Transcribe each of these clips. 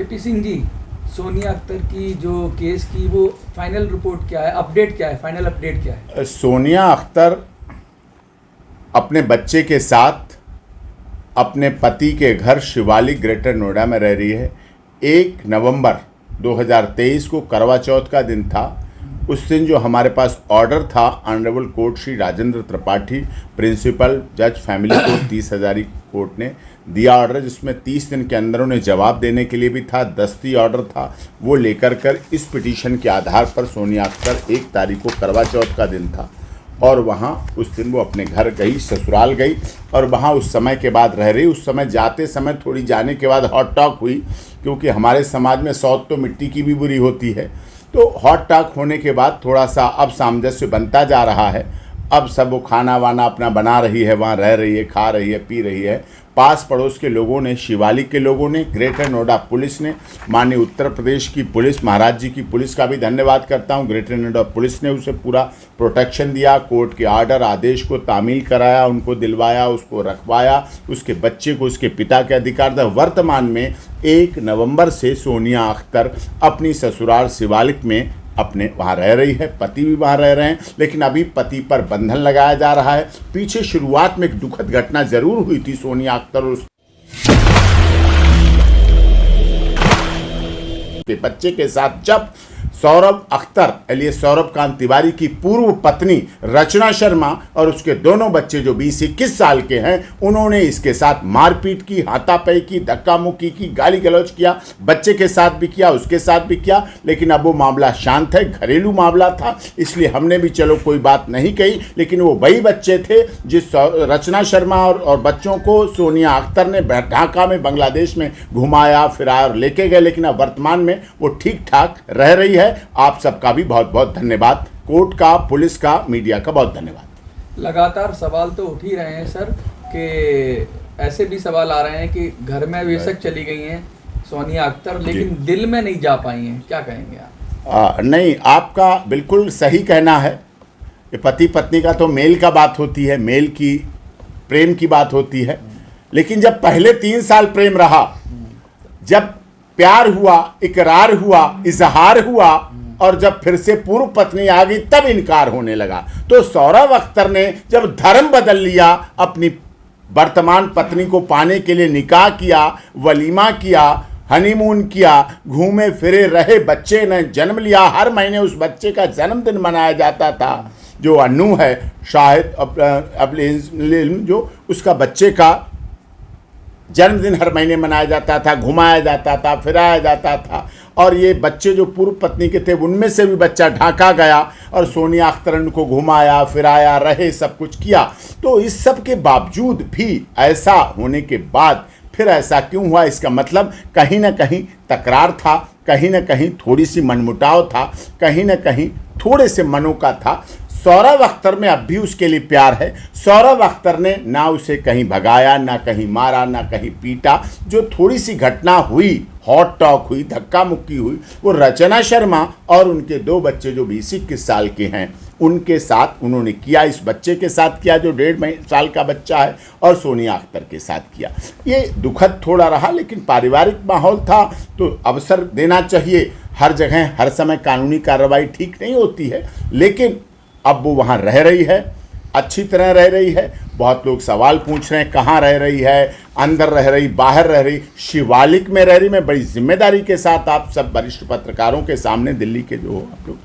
KP Singh ji, Sonia Akhtar की जो case की वो फाइनल रिपोर्ट क्या है, अपडेट क्या है, फाइनल अपडेट क्या है? सोनिया अख्तर अपने बच्चे के साथ अपने पति के घर शिवालिक ग्रेटर नोएडा में रह रही है। 1 नवंबर 2023 को करवा चौथ का दिन था। उस दिन जो हमारे पास ऑर्डर था honourable court Shri Rajendra Tripathi principal जज फैमिली कोर्ट 30 हजारी कोर्ट ने दिया ऑर्डर, जिसमें 30 दिन के अंदर उन्हें जवाब देने के लिए भी था। दस्ती ऑर्डर था, वो लेकर कर इस पिटीशन के आधार पर सोनिया अख्तर 1 तारीख को करवा चौथ का दिन था और वहाँ उस दिन वो अपने घर गई, ससुराल गई और वहाँ उस समय के बाद रह रही। उस समय जाते समय थोड़ी जाने के बाद हॉट टॉक हुई, क्योंकि हमारे समाज में सौत तो मिट्टी की भी बुरी होती है। तो हॉट टॉक होने के बाद थोड़ा सा अब सामंजस्य बनता जा रहा है। अब सब वो खाना वाना अपना बना रही है, वहाँ रह रही है, खा रही है, पी रही है। पास पड़ोस के लोगों ने, शिवालिक के लोगों ने, ग्रेटर नोएडा पुलिस ने, माननीय उत्तर प्रदेश की पुलिस, महाराज जी की पुलिस का भी धन्यवाद करता हूँ। ग्रेटर नोएडा पुलिस ने उसे पूरा प्रोटेक्शन दिया, कोर्ट के आर्डर आदेश को तामील कराया, उनको दिलवाया, उसको रखवाया, उसके बच्चे को उसके पिता के अधिकार दिया। वर्तमान में 1 नवंबर से सोनिया अख्तर अपनी ससुराल शिवालिक में अपने वहाँ रह रही है, पति भी वहाँ रह रहे हैं, लेकिन अभी पति पर बंधन लगाया जा रहा है। पीछे शुरुआत में एक दुखद घटना जरूर हुई थी सोनिया अख्तर और उसके बच्चे के साथ, जब सौरभ अख्तर एलियस सौरभ कांत तिवारी की पूर्व पत्नी रचना शर्मा और उसके दोनों बच्चे जो 20-21 साल के हैं, उन्होंने इसके साथ मारपीट की, हाथापाई की, धक्का मुक्की की, गाली गलौज किया। बच्चे के साथ भी किया, उसके साथ भी किया, लेकिन अब वो मामला शांत है, घरेलू मामला था, इसलिए हमने भी चलो कोई बात नहीं कही। लेकिन वो वही बच्चे थे जिस रचना शर्मा और बच्चों को सोनिया अख्तर ने ढाका में, बांग्लादेश में घुमाया फिराया और लेके गए, लेकिन अब वर्तमान में वो ठीक ठाक रह रही है। आप सबका भी बहुत बहुत धन्यवाद, कोर्ट का, पुलिस का, मीडिया का बहुत धन्यवाद। लगातार सवाल तो उठ ही रहे हैं सर, कि ऐसे भी सवाल आ रहे हैं कि घर में बेशक चली गई हैं सोनिया अख्तर, लेकिन दिल में नहीं जा पाई हैं, क्या कहेंगे आप? नहीं, आपका बिल्कुल सही कहना है। ये पति पत्नी का तो मेल का बात होती है, मेल की प्रेम की बात होती है, लेकिन जब पहले 3 साल प्रेम रहा, जब प्यार हुआ, इकरार हुआ, इजहार हुआ और जब फिर से पूर्व पत्नी आ गई, तब इनकार होने लगा। तो सौरभ अख्तर ने जब धर्म बदल लिया, अपनी वर्तमान पत्नी को पाने के लिए निकाह किया, वलीमा किया, हनीमून किया, घूमे फिरे रहे, बच्चे ने जन्म लिया, हर महीने उस बच्चे का जन्मदिन मनाया जाता था। जो अन्नू है शाहिद अब जो उसका बच्चे का जन्मदिन हर महीने मनाया जाता था, घुमाया जाता था, फिराया जाता था। और ये बच्चे जो पूर्व पत्नी के थे, उनमें से भी बच्चा ढाका गया और सोनिया अख्तर उनको घुमाया फिराया, रहे, सब कुछ किया। तो इस सब के बावजूद भी ऐसा होने के बाद फिर ऐसा क्यों हुआ? इसका मतलब कहीं ना कहीं तकरार था, कहीं ना कहीं थोड़ी सी मनमुटाव था, कहीं ना कहीं थोड़े से मनों का था। सौरभ अख्तर में अब भी उसके लिए प्यार है। सौरभ अख्तर ने ना उसे कहीं भगाया, ना कहीं मारा, ना कहीं पीटा। जो थोड़ी सी घटना हुई, हॉट टॉक हुई, धक्का मुक्की हुई, वो रचना शर्मा और उनके 2 बच्चे जो 20-21 साल के हैं, उनके साथ उन्होंने किया। इस बच्चे के साथ किया जो 1.5 साल का बच्चा है, और सोनिया अख्तर के साथ किया। ये दुखद थोड़ा रहा, लेकिन पारिवारिक माहौल था तो अवसर देना चाहिए। हर जगह हर समय कानूनी कार्रवाई ठीक नहीं होती है, लेकिन अब वो वहाँ रह रही है, अच्छी तरह रह रही है। बहुत लोग सवाल पूछ रहे हैं कहाँ रह रही है, अंदर रह रही, बाहर रह रही, शिवालिक में रह रही। मैं बड़ी जिम्मेदारी के साथ आप सब वरिष्ठ पत्रकारों के सामने, दिल्ली के जो आप लोग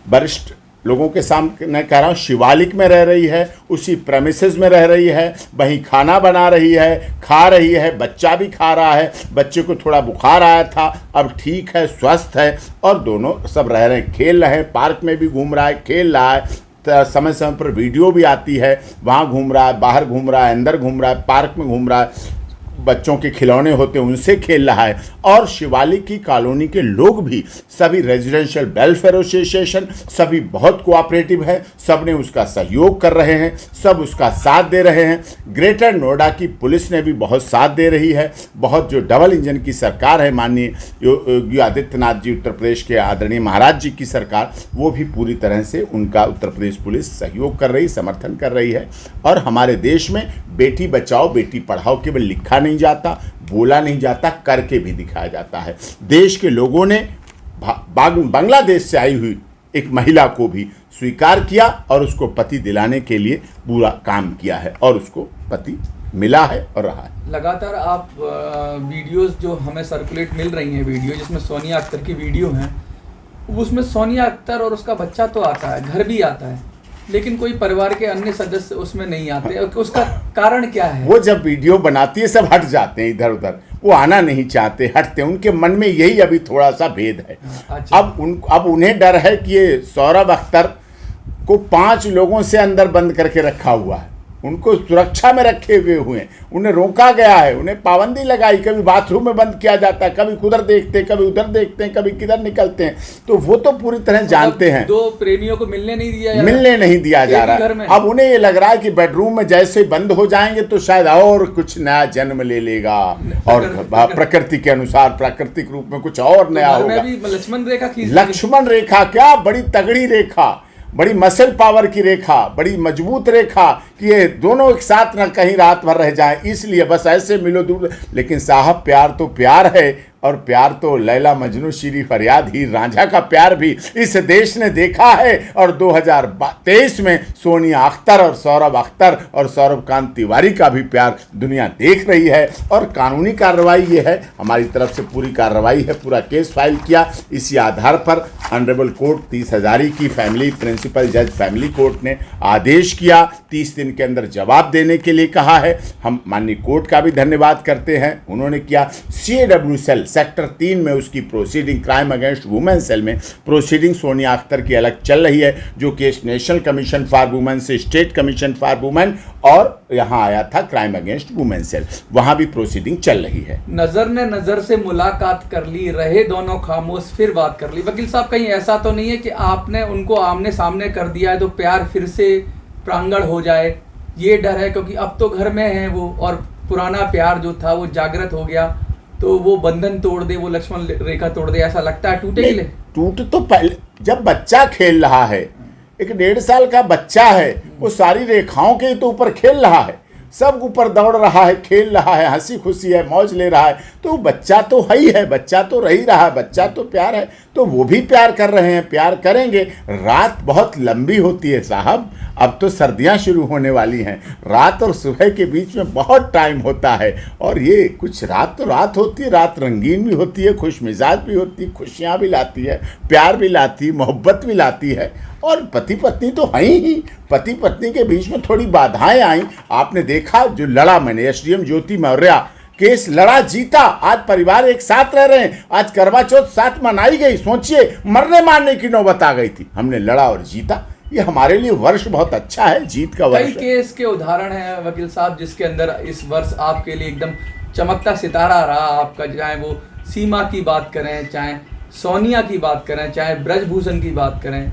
वरिष्ठ लोगों के सामने कह रहा हूँ, शिवालिक में रह रही है, उसी प्रेमिसेस में रह रही है, वहीं खाना बना रही है, खा रही है, बच्चा भी खा रहा है। बच्चे को थोड़ा बुखार आया था, अब ठीक है, स्वस्थ है, और दोनों सब रह रहे हैं, खेल रहे हैं, पार्क में भी घूम रहा है, खेल रहा है, समय समय पर वीडियो भी आती है, वहाँ घूम रहा है, बाहर घूम रहा है, अंदर घूम रहा है, पार्क में घूम रहा है, बच्चों के खिलौने होते हैं उनसे खेल रहा है। और शिवालिक की कॉलोनी के लोग भी, सभी रेजिडेंशियल वेलफेयर एसोसिएशन, सभी बहुत कोऑपरेटिव है, सब ने उसका सहयोग कर रहे हैं, सब उसका साथ दे रहे हैं। ग्रेटर नोएडा की पुलिस ने भी बहुत साथ दे रही है। बहुत जो डबल इंजन की सरकार है, माननीय योगी आदित्यनाथ जी, उत्तर प्रदेश के आदरणीय महाराज जी की सरकार, वो भी पूरी तरह से उनका उत्तर प्रदेश पुलिस सहयोग कर रही, समर्थन कर रही है। और हमारे देश में बेटी बचाओ बेटी पढ़ाओ केवल लिखा नहीं जाता, बोला नहीं जाता, करके भी दिखाया जाता है। देश के लोगों ने बांग्लादेश से आई हुई एक महिला को भी स्वीकार किया और उसको पति दिलाने के लिए पूरा काम किया है और उसको पति मिला है और रहा है। लगातार आप वीडियोस जो हमें सर्कुलेट मिल रही हैं, वीडियो जिसमें सोनिया अख्तर की वीडियो हैं, उसमें सोनिया अख्तर और उसका बच्चा तो आता है, घर भी आता है, लेकिन कोई परिवार के अन्य सदस्य उसमें नहीं आते। उसका कारण क्या है? वो जब वीडियो बनाती है सब हट जाते हैं इधर उधर, वो आना नहीं चाहते, हटते, उनके मन में यही अभी थोड़ा सा भेद है। अच्छा। अब उन्हें डर है कि ये सौरभ अख्तर को 5 लोगों से अंदर बंद करके रखा हुआ है, उनको सुरक्षा में रखे हुए हैं, उन्हें रोका गया है, उन्हें पाबंदी लगाई, कभी बाथरूम में बंद किया जाता है, कभी उधर देखते हैं, कभी उधर देखते हैं, कभी किधर निकलते हैं, तो वो तो पूरी तरह जानते हैं। 2 प्रेमियों को मिलने नहीं दिया जा रहा। अब उन्हें ये लग रहा है कि बेडरूम में जैसे बंद हो जाएंगे तो शायद और कुछ नया जन्म ले लेगा और प्रकृति के अनुसार प्राकृतिक रूप में कुछ और नया होगा। लक्ष्मण रेखा क्या बड़ी तगड़ी रेखा, बड़ी मसल पावर की रेखा, बड़ी मजबूत रेखा कि ये दोनों एक साथ न कहीं रात भर रह जाए, इसलिए बस ऐसे मिलो दूर। लेकिन साहब प्यार तो प्यार है, और प्यार तो लैला मजनू शीरी फरियाद हीर रांझा का प्यार भी इस देश ने देखा है। और 2023 में सोनिया अख्तर और सौरभ अख्तर और सौरभकांत तिवारी का भी प्यार दुनिया देख रही है। और कानूनी कार्रवाई ये है, हमारी तरफ से पूरी कार्रवाई है, पूरा केस फाइल किया। इसी आधार पर ऑनरेबल कोर्ट 30 हजारी की फैमिली प्रिंसिपल जज फैमिली कोर्ट ने आदेश किया, 30 दिन के अंदर जवाब देने के लिए कहा है। हम माननीय कोर्ट का भी धन्यवाद करते हैं, उन्होंने किया। CAW सेल सेक्टर 3 में उसकी proceeding, crime against women cell में प्रोसीडिंग सोनिया अख्तर की अलग चल रही है, जो case National Commission for Women से स्टेट कमीशन फॉर वुमेन और यहाँ आया था क्राइम अगेंस्ट वुमेन सेल, वहाँ भी प्रोसीडिंग चल रही है। नजर ने नजर से मुलाकात कर ली, रहे दोनों खामोश, फिर बात कर ली। वकील साहब कहीं ऐसा तो नहीं है कि आपने उनको आमने सामने कर दिया है तो प्यार फिर से प्रांगण हो जाए, ये डर है? क्योंकि अब तो घर में है वो, और पुराना प्यार जो था वो जागृत हो गया, तो वो बंधन तोड़ दे, वो लक्ष्मण रेखा तोड़ दे, ऐसा लगता है टूटे गिले? टूट तो पहले जब बच्चा खेल रहा है, एक 1.5 साल का बच्चा है, वो सारी रेखाओं के तो ऊपर खेल रहा है, सब ऊपर दौड़ रहा है, खेल रहा है, हंसी खुशी है, मौज ले रहा है, तो बच्चा तो है ही है, बच्चा तो रह ही रहा है, बच्चा तो प्यार है, तो वो भी प्यार कर रहे हैं, प्यार करेंगे। रात बहुत लंबी होती है साहब, अब तो सर्दियां शुरू होने वाली हैं, रात और सुबह के बीच में बहुत टाइम होता है, और ये कुछ रात तो रात होती है, रात रंगीन भी होती है, खुश मिजाज भी होती है, खुशियाँ भी लाती है, प्यार भी लाती है, मोहब्बत भी लाती है। और पति पत्नी तो हैं ही, पति पत्नी के बीच में थोड़ी बाधाएं आई, आपने देखा जो लड़ा मैंने SDM ज्योति मौर्य केस लड़ा, जीता, आज परिवार एक साथ रह रहे हैं, आज करवा चौथ साथ मनाई गई। सोचिए मरने मारने की नौबत आ गई थी, हमने लड़ा और जीता, ये हमारे लिए वर्ष बहुत अच्छा है, जीत का वर्ष। कई केस के उदाहरण हैं वकील साहब जिसके अंदर इस वर्ष आपके लिए एकदम चमकता सितारा रहा आपका, चाहे वो सीमा की बात करें, चाहे सोनिया की बात करें, चाहे ब्रजभूषण की बात करें।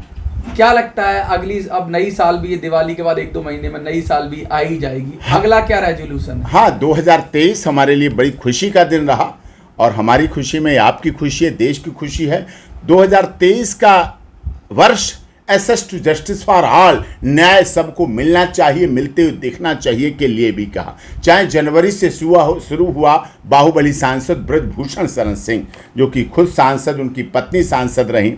क्या लगता है अगली, अब नई साल भी, ये दिवाली के बाद 1-2 महीने में नई साल भी आ ही जाएगी, अगला क्या रेजोल्यूशन है? हाँ, 2023 हमारे लिए बड़ी खुशी का दिन रहा, और हमारी खुशी में आपकी खुशी है, देश की खुशी है। 2023 का वर्ष access to justice for all, न्याय सबको मिलना चाहिए, मिलते हुए देखना चाहिए के लिए भी कहा। चाहे जनवरी से शुरू हुआ बाहुबली सांसद ब्रजभूषण शरण सिंह, जो कि खुद सांसद, उनकी पत्नी सांसद रहीं,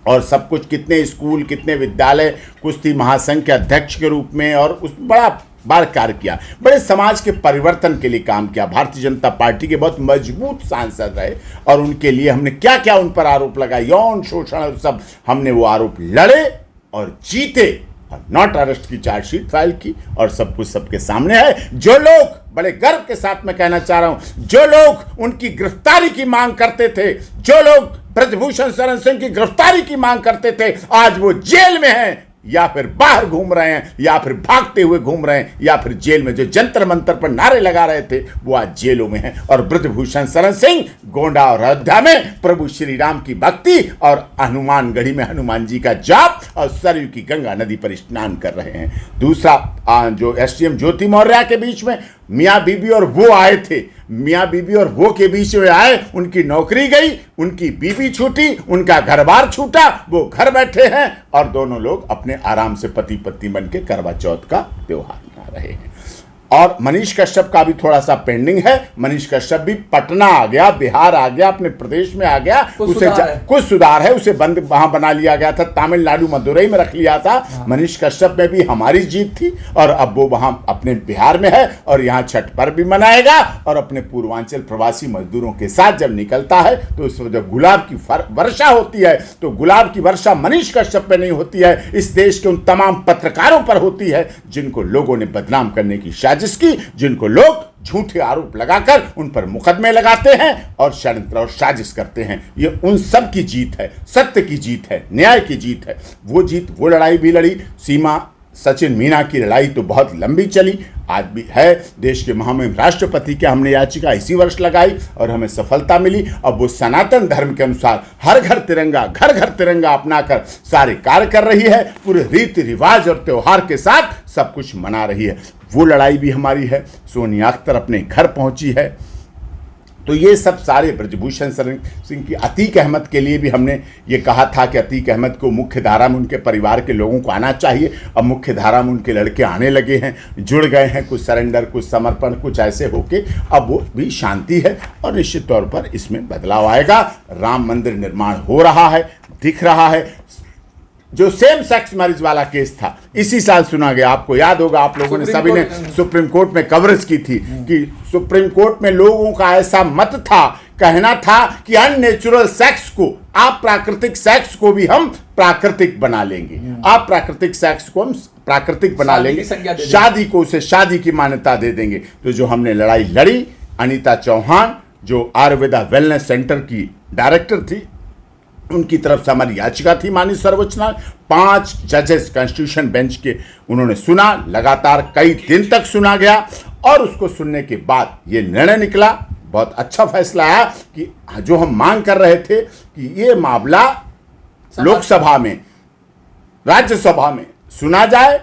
और सब कुछ, कितने स्कूल, कितने विद्यालय, कुश्ती महासंघ के अध्यक्ष के रूप में, और उस बड़ा बार कार्य किया, बड़े समाज के परिवर्तन के लिए काम किया। भारतीय जनता पार्टी के बहुत मजबूत सांसद रहे, और उनके लिए हमने क्या क्या उन पर आरोप लगाए, यौन शोषण और सब, हमने वो आरोप लड़े और जीते, और नॉट अरेस्ट की चार्जशीट फाइल की, और सब कुछ सबके सामने है। जो लोग, बड़े गर्व के साथ मैं कहना चाह रहा हूं, जो लोग उनकी गिरफ्तारी की मांग करते थे, जो लोग ब्रजभूषण शरण सिंह की गिरफ्तारी की मांग करते थे, आज वो जेल में हैं, या फिर बाहर घूम रहे हैं, या फिर भागते हुए घूम रहे हैं, या फिर जेल में। जो जंतर मंतर पर नारे लगा रहे थे वो आज जेलों में हैं। और ब्रजभूषण शरण सिंह गोंडा और अयोध्या में प्रभु श्री राम की भक्ति, और हनुमानगढ़ी में हनुमान जी का जाप, और सरयू की गंगा नदी पर स्नान कर रहे हैं। दूसरा, जो SDM ज्योति मौर्य के बीच में मियाँ बीबी और वो आए थे, मियाँ बीबी और वो के बीच में आए, उनकी नौकरी गई, उनकी बीबी छूटी, उनका घर बार छूटा, वो घर बैठे हैं, और दोनों लोग अपने आराम से पति पत्नी बन के करवा चौथ का त्योहार मना रहे हैं। और मनीष कश्यप का भी थोड़ा सा पेंडिंग है। मनीष कश्यप भी पटना आ गया, बिहार आ गया, अपने प्रदेश में आ गया, उसे कुछ सुधार है, उसे बंद वहां बना लिया गया था, तमिलनाडु मदुरई में रख लिया था। मनीष कश्यप में भी हमारी जीत थी और अब वो वहां अपने बिहार में है और यहाँ छठ पर्व भी मनाएगा और अपने पूर्वांचल प्रवासी मजदूरों के साथ जब निकलता है तो उस जब गुलाब की वर्षा होती है तो गुलाब की वर्षा मनीष कश्यप पे नहीं होती है, इस देश के उन तमाम पत्रकारों पर होती है जिनको लोगों ने बदनाम करने की साजिश की, जिनको लोग झूठे आरोप लगाकर उन पर मुकदमे लगाते हैं और षड्यंत्र और साजिश करते हैं। ये उन सब की जीत है, सत्य की जीत है, न्याय की जीत है। वो जीत, वो लड़ाई भी लड़ी। सीमा सचिन मीना की लड़ाई तो बहुत लंबी चली, आज भी है। देश के महामहिम राष्ट्रपति के हमने याचिका इसी वर्ष लगाई और हमें सफलता मिली। अब वो सनातन धर्म के अनुसार हर घर तिरंगा अपनाकर सारे कार्य कर रही है, पूरे रीति रिवाज और त्योहार के साथ सब कुछ मना रही है। वो लड़ाई भी हमारी है। सोनिया अख्तर अपने घर पहुंची है। तो ये सब सारे ब्रजभूषण सिंह की, अतीक अहमद के लिए भी हमने ये कहा था कि अतीक अहमद को मुख्य धारा में उनके परिवार के लोगों को आना चाहिए। अब मुख्य धारा में उनके लड़के आने लगे हैं, जुड़ गए हैं, कुछ सरेंडर, कुछ समर्पण, कुछ ऐसे होके अब वो भी शांति है और निश्चित तौर पर इसमें बदलाव आएगा। राम मंदिर निर्माण हो रहा है, दिख रहा है। जो सेम सेक्स मैरिज वाला केस था इसी साल सुना गया, आपको याद होगा, आप लोगों ने सभी ने सुप्रीम कोर्ट में कवरेज की थी कि सुप्रीम कोर्ट में लोगों का ऐसा मत था, कहना था कि अननेचुरल सेक्स को, आप प्राकृतिक सेक्स को भी हम प्राकृतिक बना लेंगे, आप प्राकृतिक सेक्स को हम प्राकृतिक बना लेंगे, शादी को उसे शादी की मान्यता दे देंगे। तो जो हमने लड़ाई लड़ी, अनीता चौहान जो आयुर्वेदा वेलनेस सेंटर की डायरेक्टर थी, उनकी तरफ से हमारी याचिका थी माननीय सर्वोच्च न्यायालय, 5 जजेस कॉन्स्टिट्यूशन बेंच के उन्होंने सुना, लगातार कई दिन तक सुना गया और उसको सुनने के बाद ये निर्णय निकला, बहुत अच्छा फैसला आया कि जो हम मांग कर रहे थे कि ये मामला लोकसभा में, राज्यसभा में सुना जाए,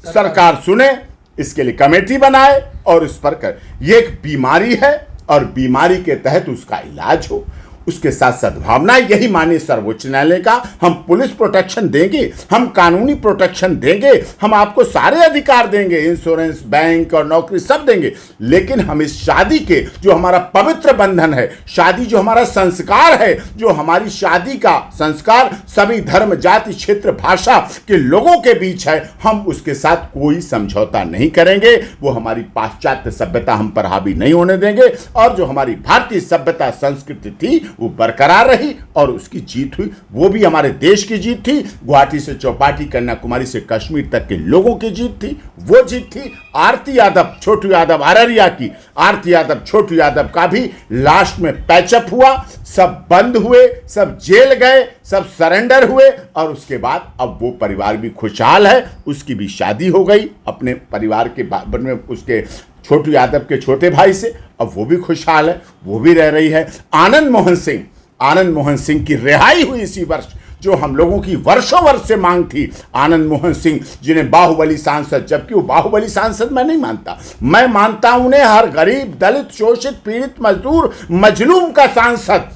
सरकार सुने, इसके लिए कमेटी बनाए और इस पर कर, ये एक बीमारी है और बीमारी के तहत उसका इलाज हो, उसके साथ सद्भावना, यही माननीय सर्वोच्च न्यायालय का। हम पुलिस प्रोटेक्शन देंगे, हम कानूनी प्रोटेक्शन देंगे, हम आपको सारे अधिकार देंगे, इंश्योरेंस, बैंक और नौकरी सब देंगे, लेकिन हम इस शादी के, जो हमारा पवित्र बंधन है, शादी जो हमारा संस्कार है, जो हमारी शादी का संस्कार सभी धर्म, जाति, क्षेत्र, भाषा के लोगों के बीच है, हम उसके साथ कोई समझौता नहीं करेंगे। वो हमारी पाश्चात्य सभ्यता हम पर हावी नहीं होने देंगे और जो हमारी भारतीय सभ्यता संस्कृति थी वो बरकरार रही और उसकी जीत हुई। वो भी हमारे देश की जीत थी, गुवाहाटी से चौपाटी, कन्याकुमारी से कश्मीर तक के लोगों की जीत थी, वो जीत थी। आरती यादव, छोटू यादव अररिया की, आरती यादव, छोटू यादव का भी लास्ट में पैचअप हुआ, सब बंद हुए, सब जेल गए, सब सरेंडर हुए और उसके बाद अब वो परिवार भी खुशहाल है, उसकी भी शादी हो गई अपने परिवार के में, उसके छोटू यादव के छोटे भाई से, अब वो भी खुशहाल है, वो भी रह रही है। आनंद मोहन सिंह की रिहाई हुई इसी वर्ष, जो हम लोगों की वर्षों वर्ष से मांग थी। आनंद मोहन सिंह जिन्हें बाहुबली सांसद, जबकि वो बाहुबली सांसद मैं नहीं मानता, मैं मानता उन्हें हर गरीब, दलित, शोषित, पीड़ित, मजदूर, मजलूम का सांसद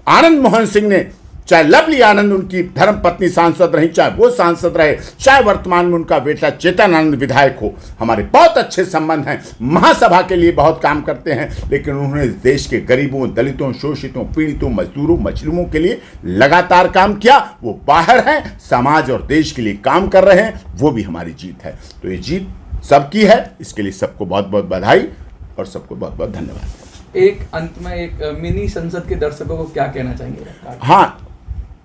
आनंद मोहन सिंह ने, चाहे लवली आनंद उनकी धर्म पत्नी सांसद रही, चाहे वो सांसद रहे, चाहे वर्तमान में उनका बेटा चेतन आनंद विधायक हो, हमारे बहुत अच्छे संबंध हैं, महासभा के लिए बहुत काम करते हैं, लेकिन उन्होंने देश के गरीबों, दलितों, शोषितों, पीड़ितों, मजदूरों, मजलूमों के लिए लगातार काम किया। वो बाहर हैं, समाज और देश के लिए काम कर रहे हैं, वो भी हमारी जीत है। तो ये जीत सबकी है, इसके लिए सबको बहुत बहुत बधाई और सबको बहुत बहुत धन्यवाद। एक अंत में एक मिनी संसद के दर्शकों को क्या कहना चाहेंगे? हाँ,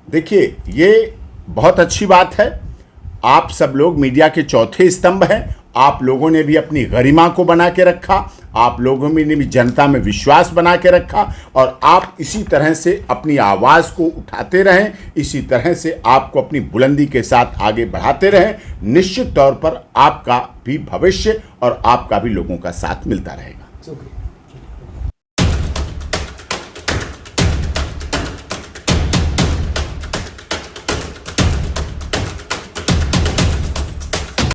देखिए, ये बहुत अच्छी बात है। आप सब लोग मीडिया के चौथे स्तंभ हैं। आप लोगों ने भी अपनी गरिमा को बना के रखा, आप लोगों ने भी जनता में विश्वास बना के रखा और आप इसी तरह से अपनी आवाज़ को उठाते रहें, इसी तरह से आपको अपनी बुलंदी के साथ आगे बढ़ाते रहें। निश्चित तौर पर आपका भी भविष्य और आपका भी लोगों का साथ मिलता रहेगा। शुक्रिया।